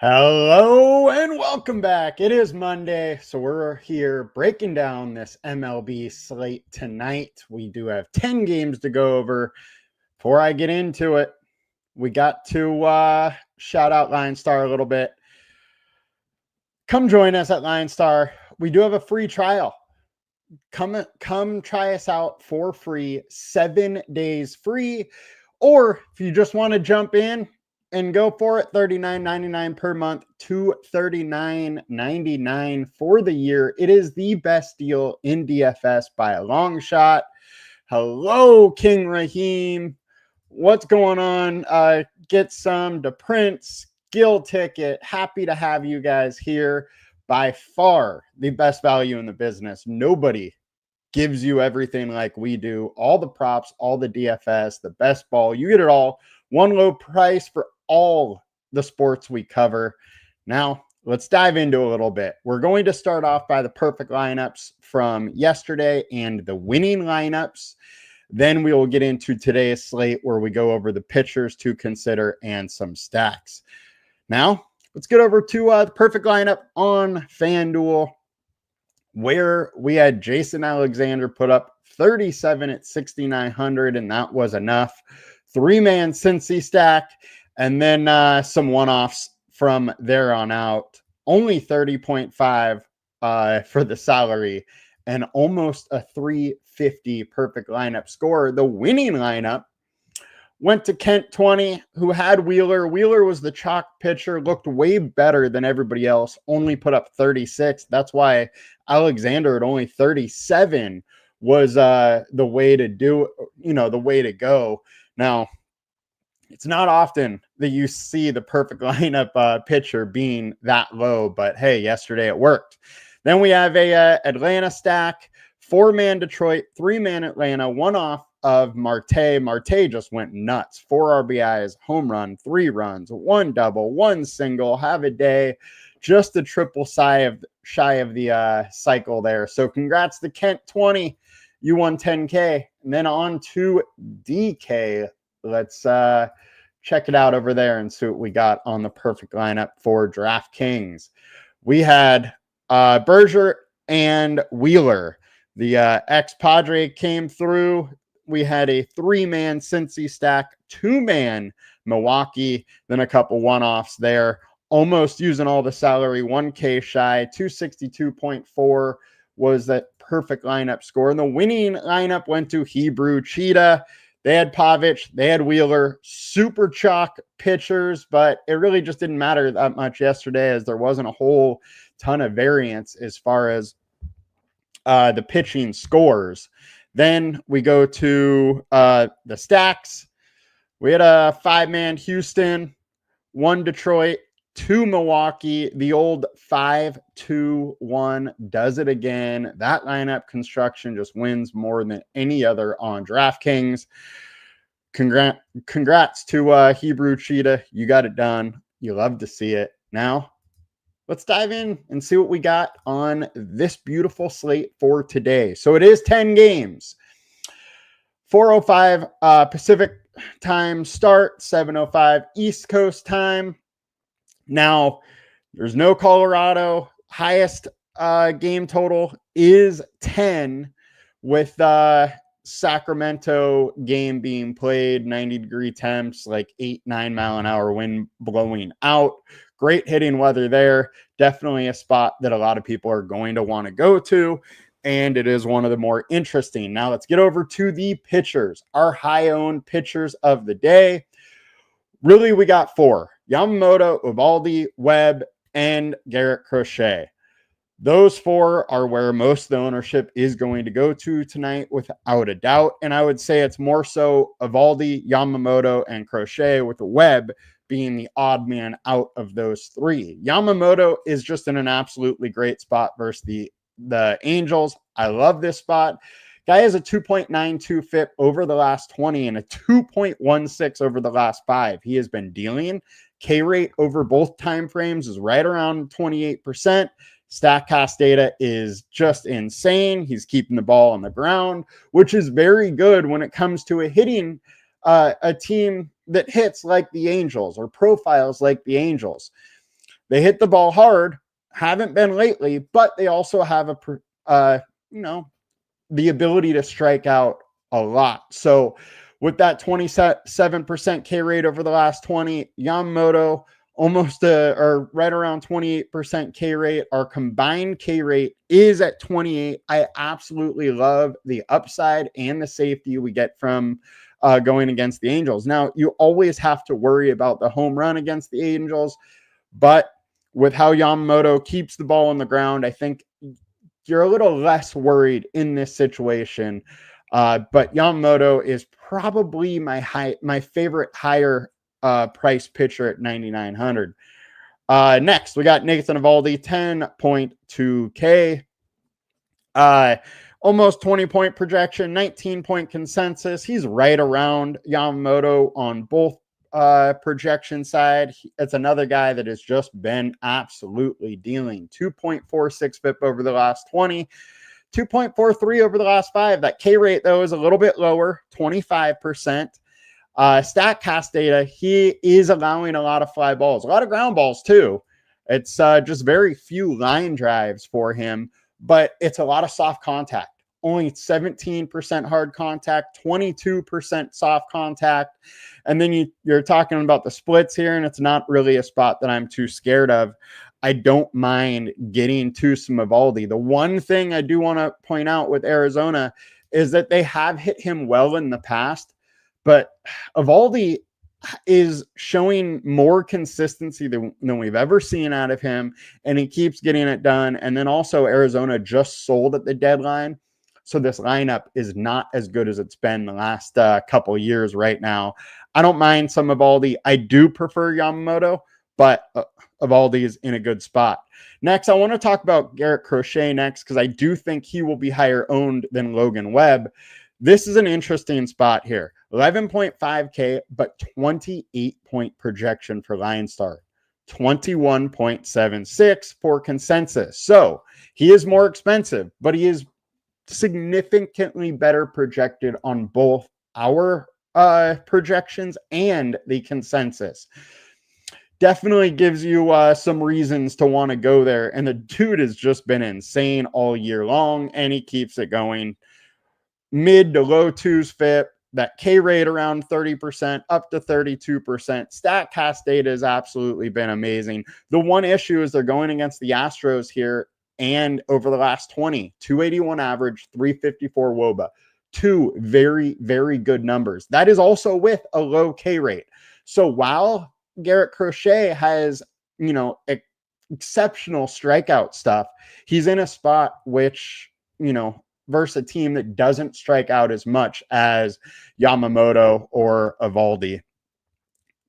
Hello and welcome back. It is Monday, so we're here breaking down this MLB slate tonight. We do have 10 games to go over. Before I get into it, we got to shout out LineStar a little bit. Come join us at LineStar. We do have a free trial. Come try us out for free, 7 days free. Or if you just want to jump in and go for it, $39.99 per month to $39.99 for the year. It is the best deal in DFS by a long shot. Hello, King Raheem. What's going on? Get some to Prince, Gil Ticket. Happy to have you guys here. By far the best value in the business. Nobody gives you everything like we do. All the props, all the DFS, the best ball. You get it all. One low price for all the sports we cover. Now, let's dive into a little bit. We're going to start off by the perfect lineups from yesterday and the winning lineups. Then we will get into today's slate where we go over the pitchers to consider and some stacks. Now, let's get over to the perfect lineup on FanDuel, where we had Jason Alexander put up 37 at 6,900, and that was enough. Three-man Cincy stack, and then some one-offs from there on out. Only 30.5 for the salary, and almost a 350 perfect lineup score. The winning lineup went to Kent 20, who had Wheeler. Wheeler was the chalk pitcher, looked way better than everybody else, only put up 36. That's why Alexander at only 37 was the way to do, the way to go. Now, it's not often that you see the perfect lineup pitcher being that low, but hey, yesterday it worked. Then we have a Atlanta stack, 4-man Detroit, 3-man Atlanta, one off of Marte. Marte just went nuts. 4 RBIs, home run, 3 runs, 1 double, 1 single. Have a day. Just a triple shy of the cycle there. So congrats to Kent 20. You won 10K. And then on to DK. Let's check it out over there and see what we got on the perfect lineup for DraftKings. We had Berger and Wheeler. The ex-Padre came through. We had a 3-man Cincy stack, 2-man Milwaukee, then a couple one-offs there. Almost using all the salary, 1K shy, 262.4 was that perfect lineup score. And the winning lineup went to Hebrew Cheetah. They had Pavich, they had Wheeler, super chalk pitchers, but it really just didn't matter that much yesterday as there wasn't a whole ton of variance as far as the pitching scores. Then we go to the stacks. We had a 5-man Houston, 1 Detroit, 2 Milwaukee. The old 5-2-1 does it again. That lineup construction just wins more than any other on DraftKings. Congrats to Hebrew Cheetah. You got it done. You love to see it. Now, let's dive in and see what we got on this beautiful slate for today. So it is 10 games. 4:05 Pacific time start, 7:05 East Coast time. Now, there's no Colorado. Highest game total is 10 with Sacramento game being played, 90-degree temps, like 8-9 mile an hour wind blowing out. Great hitting weather there. Definitely a spot that a lot of people are going to want to go to, and it is one of the more interesting. Now let's get over to the pitchers, our high-owned pitchers of the day. Really, we got 4. Yamamoto, Ubaldi, Webb, and Garrett Crochet. Those 4 are where most of the ownership is going to go to tonight without a doubt. And I would say it's more so Ubaldi, Yamamoto, and Crochet, with Webb being the odd man out of those 3. Yamamoto is just in an absolutely great spot versus the Angels. I love this spot. Guy has a 2.92 FIP over the last 20 and a 2.16 over the last 5. He has been dealing. K rate over both time frames is right around 28%. StatCast data is just insane. He's keeping the ball on the ground, which is very good when it comes to hitting a team that hits like the Angels or profiles like the Angels. They hit the ball hard, haven't been lately, but they also have the ability to strike out a lot. So with that 27% K rate over the last 20, Yamamoto almost or right around 28% K rate. Our combined K rate is at 28. I absolutely love the upside and the safety we get from going against the Angels. Now, you always have to worry about the home run against the Angels, but with how Yamamoto keeps the ball on the ground, I think you're a little less worried in this situation. But Yamamoto is probably my favorite higher price pitcher at 9,900. Next, we got Nathan Eovaldi, 10.2K. Almost 20-point projection, 19-point consensus. He's right around Yamamoto on both projection side. It's another guy that has just been absolutely dealing. 2.46 FIP over the last 20, 2.43 over the last 5. That K rate, though, is a little bit lower, 25%. StatCast data, he is allowing a lot of fly balls, a lot of ground balls, too. It's just very few line drives for him, but it's a lot of soft contact. Only 17% hard contact, 22% soft contact. And then you're talking about the splits here, and it's not really a spot that I'm too scared of. I don't mind getting to some Eovaldi. The one thing I do want to point out with Arizona is that they have hit him well in the past, but Eovaldi is showing more consistency than we've ever seen out of him, and he keeps getting it done. And then also Arizona just sold at the deadline, so this lineup is not as good as it's been the last couple years right now. I don't mind some Eovaldi. I do prefer Yamamoto, but Eovaldi is in a good spot. Next, I want to talk about Garrett Crochet next, because I do think he will be higher owned than Logan Webb. This is an interesting spot here. 11.5K, but 28-point projection for LineStar. 21.76 for consensus. So he is more expensive, but he is significantly better projected on both our projections and the consensus. Definitely gives you some reasons to want to go there. And the dude has just been insane all year long, and he keeps it going. Mid to low twos FIP, that K rate around 30%, up to 32%. StatCast data has absolutely been amazing. The one issue is they're going against the Astros here, and over the last 20, 281 average, 354 WOBA. Two very, very good numbers. That is also with a low K rate. So while Garrett Crochet has, exceptional strikeout stuff, he's in a spot which, versus a team that doesn't strike out as much as Yamamoto or Eovaldi.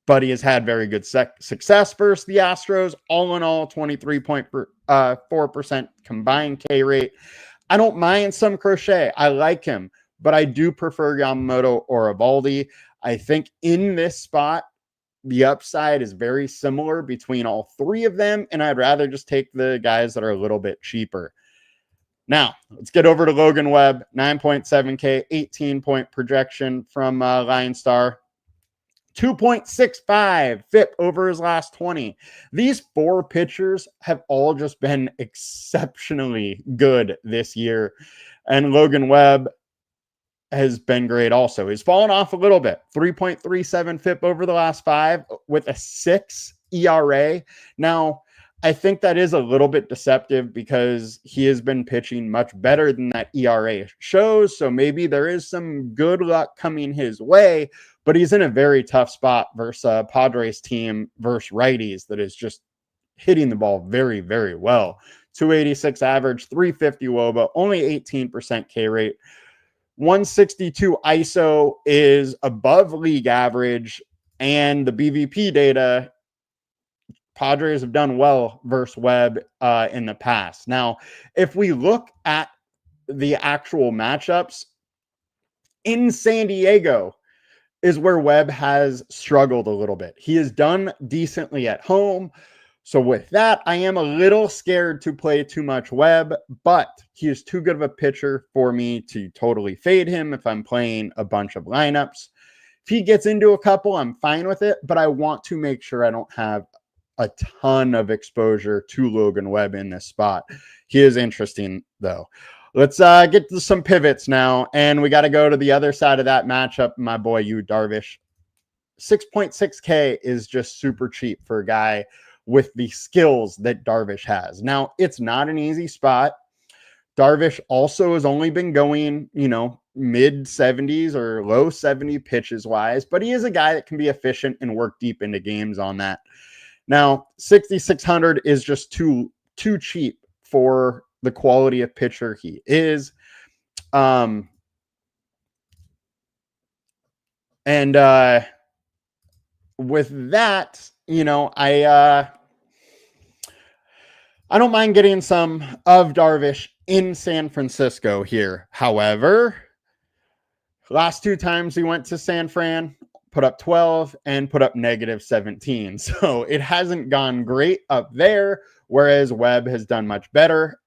But he has had very good success versus the Astros. All in all, 23.4% combined K rate. I don't mind some Crochet. I like him, but I do prefer Yamamoto or Eovaldi. I think in this spot, the upside is very similar between all three of them, and I'd rather just take the guys that are a little bit cheaper. Now, let's get over to Logan Webb, 9.7K, 18-point projection from LineStar. 2.65 FIP over his last 20. These four pitchers have all just been exceptionally good this year. And Logan Webb has been great also. He's fallen off a little bit. 3.37 FIP over the last 5 with a 6 ERA. Now, I think that is a little bit deceptive because he has been pitching much better than that ERA shows. So maybe there is some good luck coming his way, but he's in a very tough spot versus a Padres team versus righties that is just hitting the ball very, very well. 286 average, 350 WOBA, only 18% K rate. 162 ISO is above league average, and the BVP data, Padres have done well versus Webb in the past. Now, if we look at the actual matchups, in San Diego is where Webb has struggled a little bit. He has done decently at home. So with that, I am a little scared to play too much Webb, but he is too good of a pitcher for me to totally fade him if I'm playing a bunch of lineups. If he gets into a couple, I'm fine with it, but I want to make sure I don't have a ton of exposure to Logan Webb in this spot. He is interesting, though. Let's get to some pivots now, and we got to go to the other side of that matchup, my boy, Yu Darvish. 6.6K is just super cheap for a guy with the skills that Darvish has. Now, it's not an easy spot. Darvish also has only been going, mid 70s or low 70 pitches wise, but he is a guy that can be efficient and work deep into games on that. Now, 6,600 is just too cheap for the quality of pitcher he is. With that, I don't mind getting some of Darvish in San Francisco here. However, last 2 times he went to San Fran, put up 12 and put up negative 17. So it hasn't gone great up there, whereas Webb has done much better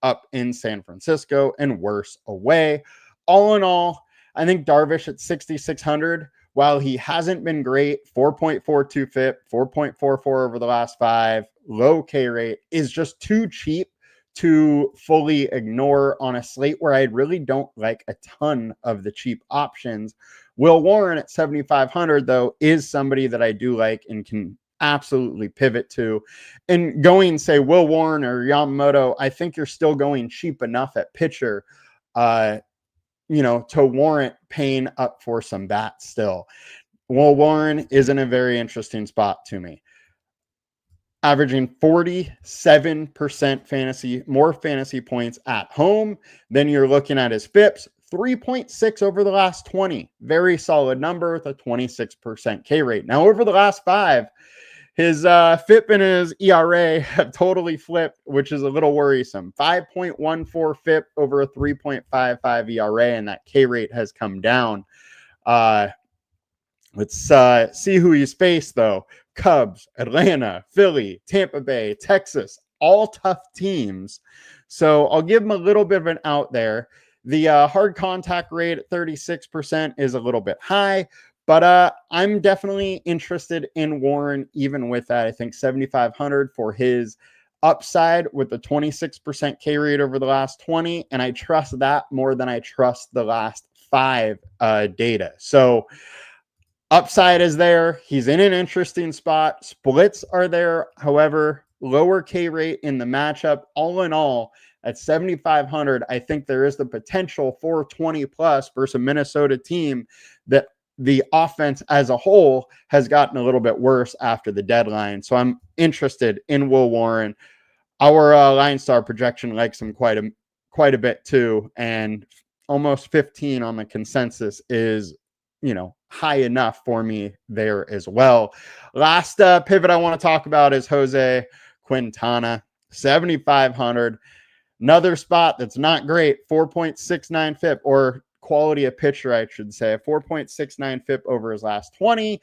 up in San Francisco and worse away. All in all, I think Darvish at 6,600, while he hasn't been great, 4.42 FIP, 4.44 over the last 5, low K rate, is just too cheap to fully ignore on a slate where I really don't like a ton of the cheap options. Will Warren at 7,500, though, is somebody that I do like and can absolutely pivot to. And going, say, Will Warren or Yamamoto, I think you're still going cheap enough at pitcher, to warrant paying up for some bats still. Will Warren is in a very interesting spot to me. Averaging 47% more fantasy points at home. Then you're looking at his FIPS, 3.6 over the last 20. Very solid number with a 26% K rate. Now, over the last 5, his FIP and his ERA have totally flipped, which is a little worrisome. 5.14 FIP over a 3.55 ERA, and that K rate has come down. Let's see who he's faced, though. Cubs, Atlanta, Philly, Tampa Bay, Texas, all tough teams. So I'll give him a little bit of an out there. The hard contact rate at 36% is a little bit high, but I'm definitely interested in Warren even with that. I think 7,500 for his upside with the 26% K rate over the last 20, and I trust that more than I trust the last 5 data. So upside is there. He's in an interesting spot. Splits are there. However, lower K rate in the matchup. All in all, at 7,500, I think there is the potential for 20 plus versus a Minnesota team that the offense as a whole has gotten a little bit worse after the deadline. So I'm interested in Will Warren. Our LineStar projection likes him quite a bit too, and almost 15 on the consensus is high enough for me there as well. Last pivot I want to talk about is Jose Quintana, 7,500. Another spot that's not great, 4.69 FIP, or quality of pitcher, I should say, 4.69 FIP over his last 20.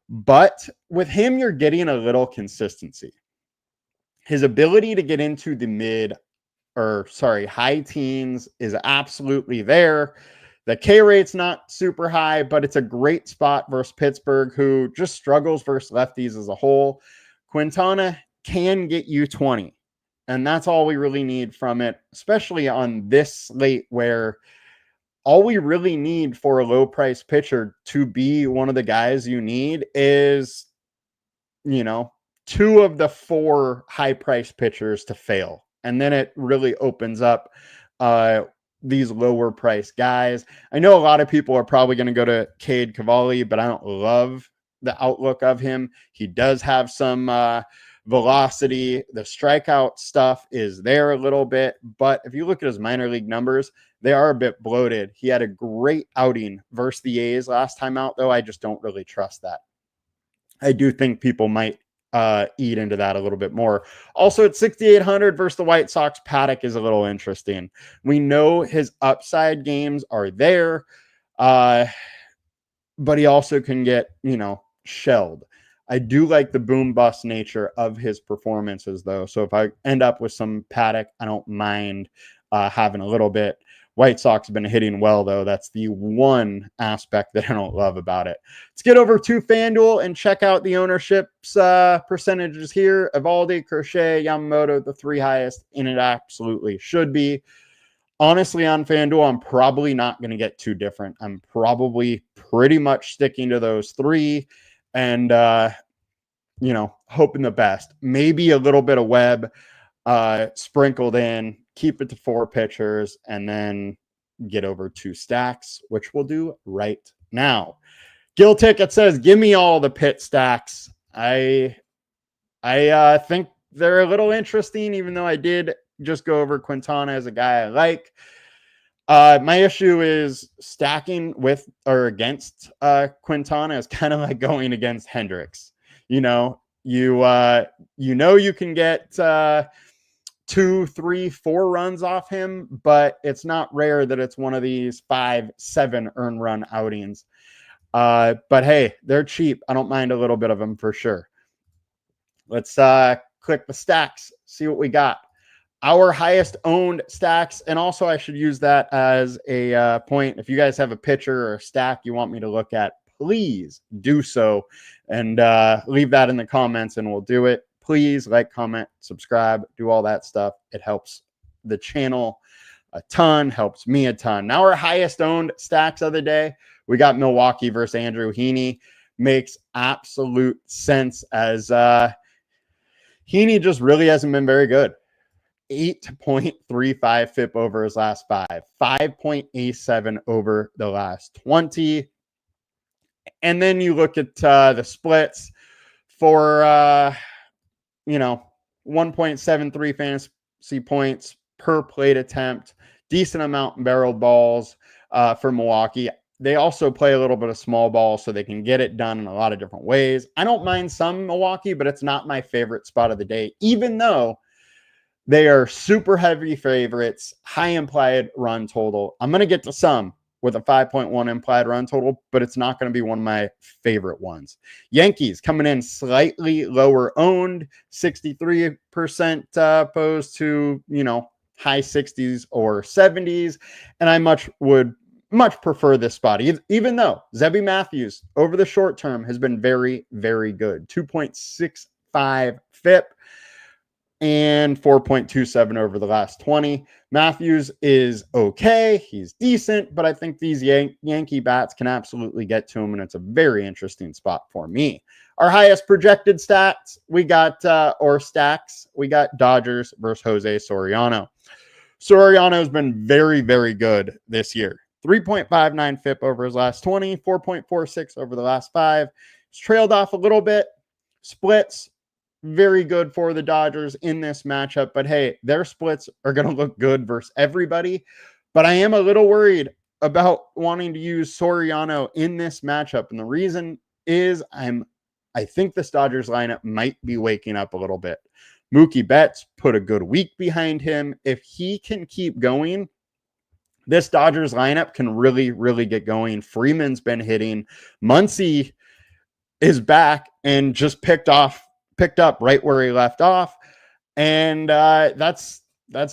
But with him, you're getting a little consistency. His ability to get into the high teens is absolutely there. The K rate's not super high, but it's a great spot versus Pittsburgh, who just struggles versus lefties as a whole. Quintana can get you 20, and that's all we really need from it, especially on this slate where all we really need for a low price pitcher to be one of the guys you need is, 2 of the 4 high price pitchers to fail. And then it really opens up these lower price guys. I know a lot of people are probably going to go to Cade Cavalli, but I don't love the outlook of him. He does have some velocity. The strikeout stuff is there a little bit, but if you look at his minor league numbers, they are a bit bloated. He had a great outing versus the A's last time out, though. I just don't really trust that. I do think people might eat into that a little bit more. Also at 6,800 versus the White Sox, Paddock is a little interesting. We know his upside games are there, but he also can get, shelled. I do like the boom bust nature of his performances, though. So if I end up with some Paddock, I don't mind having a little bit. White Sox have been hitting well, though. That's the one aspect that I don't love about it. Let's get over to FanDuel and check out the ownership's percentages here. Evaldi, Crochet, Yamamoto, the three highest, and it absolutely should be. Honestly, on FanDuel, I'm probably not going to get too different. I'm probably pretty much sticking to those three and, hoping the best. Maybe a little bit of Webb sprinkled in, keep it to 4 pitchers, and then get over 2 stacks, which we'll do right now. Gil Ticket says, give me all the pit stacks. I think they're a little interesting, even though I did just go over Quintana as a guy I like. My issue is stacking with or against Quintana is kind of like going against Hendricks. You can get 2, 3, 4 runs off him, but it's not rare that it's one of these 5, 7 earn run outings. But hey, they're cheap. I don't mind a little bit of them for sure. Let's click the stacks, see what we got. Our highest owned stacks, and also I should use that as a point. If you guys have a pitcher or a stack you want me to look at, please do so, and leave that in the comments and we'll do it. Please like, comment, subscribe, do all that stuff. It helps the channel a ton, helps me a ton. Now our highest owned stacks of the day, we got Milwaukee versus Andrew Heaney. Makes absolute sense as Heaney just really hasn't been very good. 8.35 FIP over his last 5, 5.87 over the last 20. And then you look at the splits for, 1.73 fantasy points per plate attempt, decent amount in barrel balls for Milwaukee. They also play a little bit of small ball, so they can get it done in a lot of different ways. I don't mind some Milwaukee, but it's not my favorite spot of the day, even though they are super heavy favorites, high implied run total. I'm going to get to some with a 5.1 implied run total, but it's not going to be one of my favorite ones. Yankees coming in slightly lower owned, 63% opposed to, high 60s or 70s. And I would much prefer this spot, even though Zebby Matthews over the short term has been very, very good. 2.65 FIP. And 4.27 over the last 20. Matthews is okay. He's decent, but I think these Yankee bats can absolutely get to him, and it's a very interesting spot for me. Our highest projected stats, we got, stacks, we got Dodgers versus Jose Soriano. Soriano has been very, very good this year. 3.59 FIP over his last 20, 4.46 over the last 5. He's trailed off a little bit. Splits, very good for the Dodgers in this matchup, but hey, their splits are going to look good versus everybody. But I am a little worried about wanting to use Soriano in this matchup. And the reason is I think this Dodgers lineup might be waking up a little bit. Mookie Betts put a good week behind him. If he can keep going, this Dodgers lineup can really, really get going. Freeman's been hitting. Muncy is back and just picked up right where he left off. And that's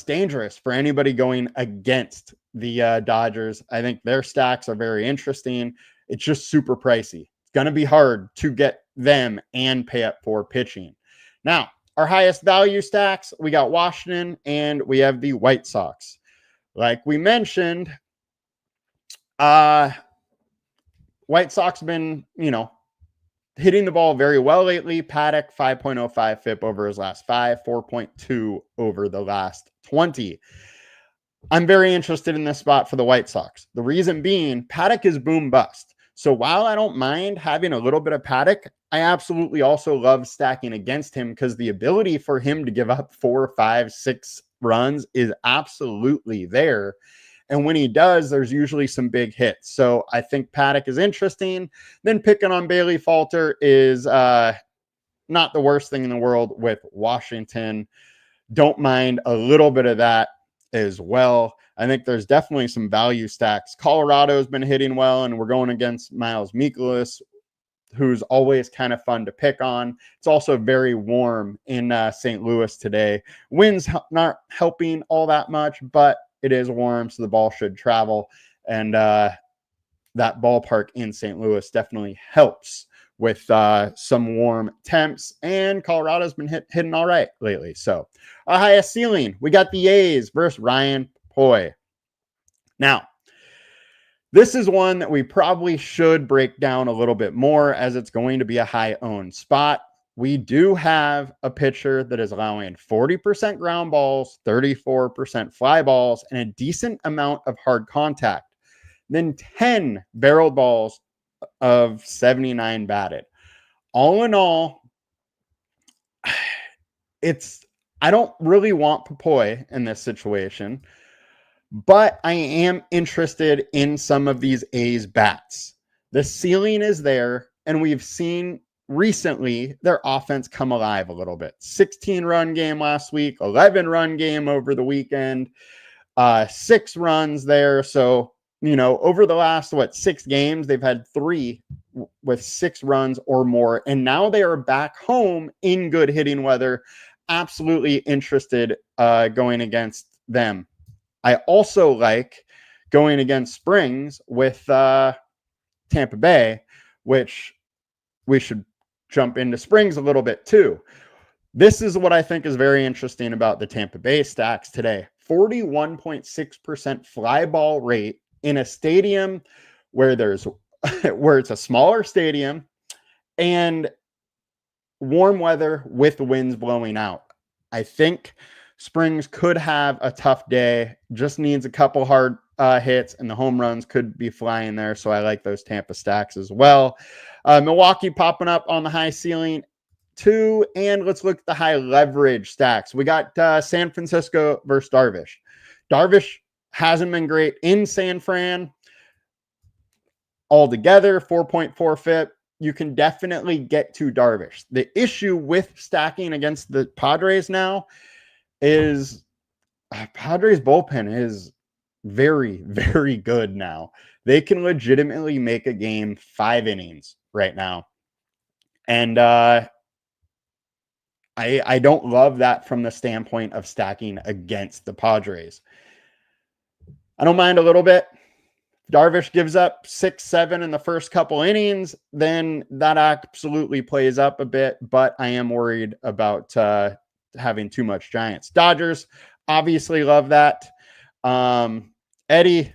dangerous for anybody going against the Dodgers. I think their stacks are very interesting. It's just super pricey. It's going to be hard to get them and pay up for pitching. Now, our highest value stacks, we got Washington and we have the White Sox. Like we mentioned, White Sox been, hitting the ball very well lately. Paddock, 5.05 FIP over his last 5, 4.2 over the last 20. I'm very interested in this spot for the White Sox. The reason being, Paddock is boom bust. So while I don't mind having a little bit of Paddock, I absolutely also love stacking against him because the ability for him to give up 4, 5, 6 runs is absolutely there. And when he does, there's usually some big hits. So I think Paddock is interesting. Then picking on Bailey Falter is not the worst thing in the world with Washington. Don't mind a little bit of that as well. I think there's definitely some value stacks. Colorado's been hitting well, and we're going against Miles Mikolas, who's always kind of fun to pick on. It's also very warm in St. Louis today. Winds not helping all that much, but it is warm, so the ball should travel. And that ballpark in St. Louis definitely helps with some warm temps, and Colorado's been hitting all right lately. So our highest ceiling, we got the A's versus Ryan Poy. Now, this is one that we probably should break down a little bit more, as it's going to be a high-owned spot. We do have a pitcher that is allowing 40% ground balls, 34% fly balls, and a decent amount of hard contact. Then 10 barreled balls of 79 batted. All in all, I don't really want Papoy in this situation, but I am interested in some of these A's bats. The ceiling is there, and we've seen recently their offense come alive a little bit. 16-run game last week, 11-run game over the weekend, 6 runs there. So, over the last, 6 games, they've had 3 with 6 runs or more. And now they are back home in good hitting weather. Absolutely interested going against them. I also like going against Springs with Tampa Bay, which we should jump into Springs a little bit too. This is what I think is very interesting about the Tampa Bay stacks today. 41.6% fly ball rate in a stadium where where it's a smaller stadium and warm weather with winds blowing out. I think Springs could have a tough day, just needs a couple hard hits, and the home runs could be flying there. So I like those Tampa stacks as well. Milwaukee popping up on the high ceiling too. And let's look at the high leverage stacks. We got San Francisco versus Darvish. Darvish hasn't been great in San Fran. Altogether, 4.4 FIP. You can definitely get to Darvish. The issue with stacking against the Padres now is Padres bullpen is very, very good now. They can legitimately make a game 5 innings right now. And I don't love that from the standpoint of stacking against the Padres. I don't mind a little bit. Darvish gives up 6-7 in the first couple innings, then that absolutely plays up a bit, but I am worried about having too much Giants. Dodgers, obviously love that. Eddie,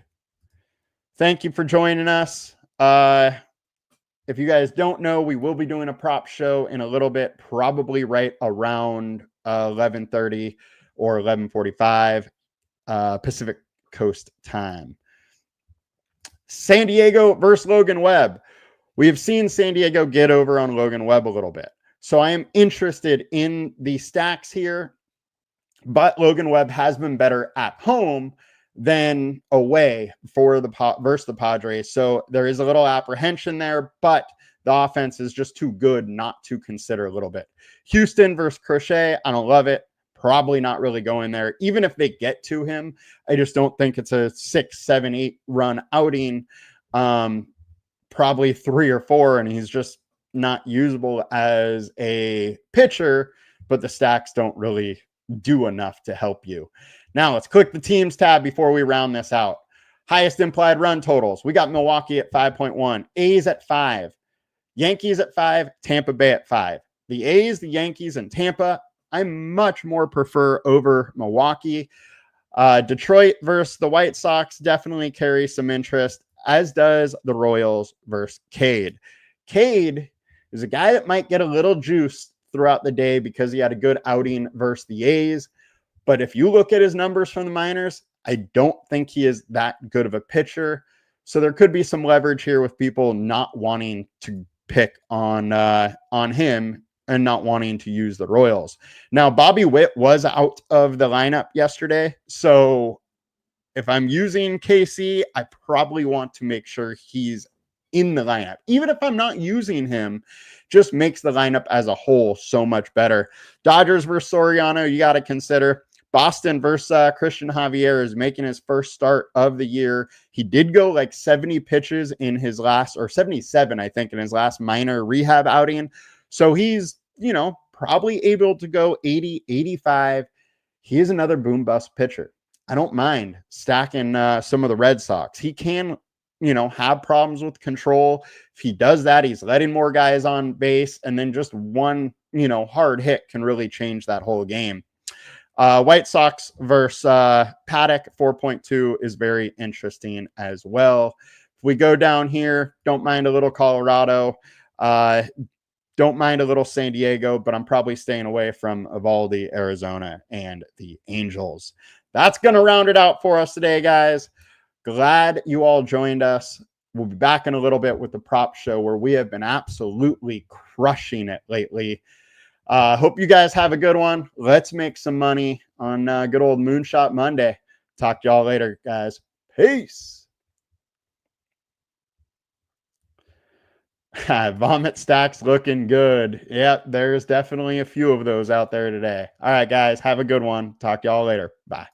thank you for joining us. If you guys don't know, we will be doing a prop show in a little bit, probably right around 11:30 or 11:45 Pacific Coast time. San Diego versus Logan Webb. We have seen San Diego get over on Logan Webb a little bit. So I am interested in the stacks here, but Logan Webb has been better at home than away for versus the Padres. So there is a little apprehension there, but the offense is just too good not to consider a little bit. Houston versus Crochet. I don't love it. Probably not really going there. Even if they get to him, I just don't think it's a 6, 7, 8 run outing. Probably 3 or 4, and he's just not usable as a pitcher, but the stacks don't really do enough to help you. Now let's click the teams tab before we round this out. Highest implied run totals. We got Milwaukee at 5.1, A's at 5, Yankees at 5, Tampa Bay at 5. The A's, the Yankees, and Tampa, I much more prefer over Milwaukee. Detroit versus the White Sox definitely carries some interest, as does the Royals versus Cade. Cade is a guy that might get a little juice throughout the day because he had a good outing versus the A's. But if you look at his numbers from the minors, I don't think he is that good of a pitcher. So there could be some leverage here with people not wanting to pick on him and not wanting to use the Royals. Now, Bobby Witt was out of the lineup yesterday. So if I'm using KC, I probably want to make sure he's in the lineup. Even if I'm not using him, just makes the lineup as a whole so much better. Dodgers versus Soriano, you got to consider. Boston versus Christian Javier is making his first start of the year. He did go like 70 pitches in his last, or 77, I think, in his last minor rehab outing. So he's, probably able to go 80, 85. He is another boom bust pitcher. I don't mind stacking some of the Red Sox. He can, have problems with control. If he does that, he's letting more guys on base, and then just one, hard hit can really change that whole game. White Sox versus Paddock 4.2 is very interesting as well. If we go down here, don't mind a little Colorado. Don't mind a little San Diego, but I'm probably staying away from Evaldi, Arizona, and the Angels. That's going to round it out for us today, guys. Glad you all joined us. We'll be back in a little bit with the prop show, where we have been absolutely crushing it lately. Hope you guys have a good one. Let's make some money on good old Moonshot Monday. Talk to y'all later, guys. Peace. Vomit stacks looking good. Yep, there's definitely a few of those out there today. All right, guys, have a good one. Talk to y'all later. Bye.